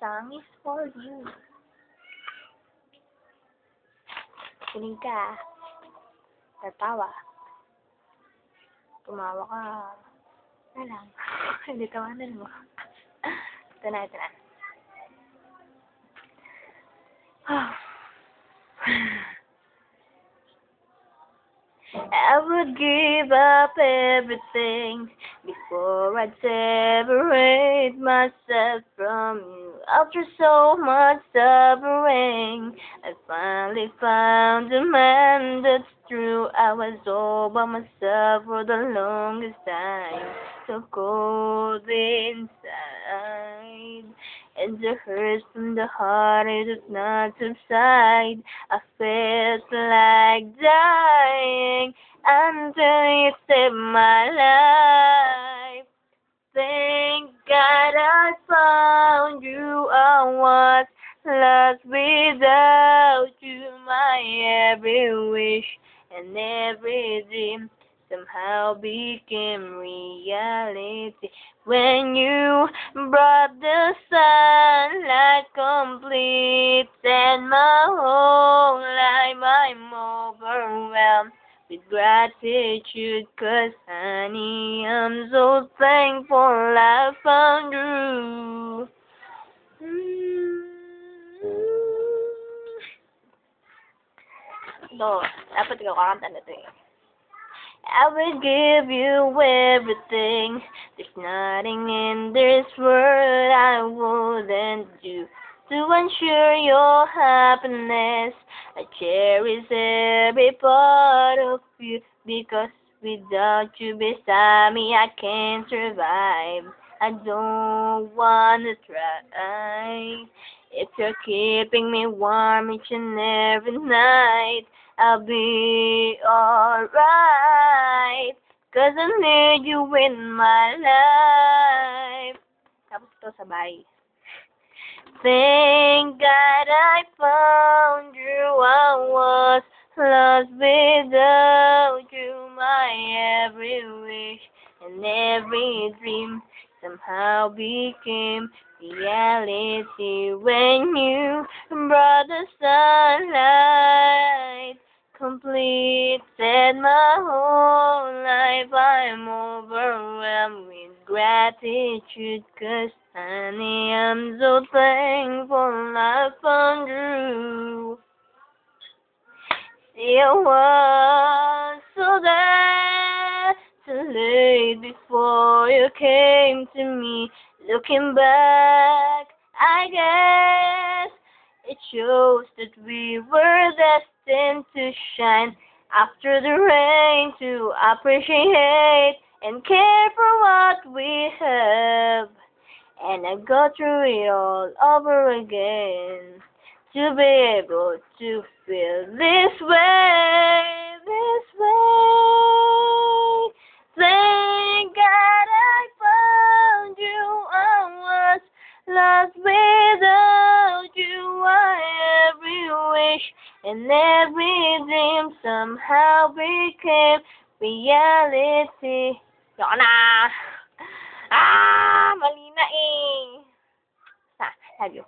song is for you. Kinig ka. Tatawa. Tumawa ka. Wala lang. Hindi tawanan mo. Ito na, ito na. I would give up everything before I'd separate myself from you. After so much suffering, I finally found a man that's true. I was all by myself for the longest time, so cold inside. And the hurt from the heart, it does not subside. I felt like dying until you saved my life. Thank God I found you. I was lost without you. My every wish and every dream somehow became reality when you brought the sunlight complete and my whole life. I'm overwhelmed with gratitude, 'cause honey, I'm so thankful I found you. No, dapat ikaw kakanta na to eh. I will give you everything. There's nothing in this world I wouldn't do to ensure your happiness. I cherish every part of you, because without you beside me I can't survive. I don't wanna try. If you're keeping me warm each and every night, I'll be alright, 'cause I need you in my life. Tapos ito sabay. Thank God I found you. I was lost without you. My every wish and every dream somehow became reality when you brought the sunlight. Completed my whole life. I'm overwhelmed with gratitude, 'cause honey, I'm so thankful I found you. See, I was so desolate before you came to me. Looking back, I guess it shows that we were destined to shine. After the rain, to appreciate and care for what we have. And I go through it all over again to be able to feel this way, this way. Thank God I found you. I was lost without you. Every wish and every dream somehow became reality. Yun na! Mali na eh. Love you.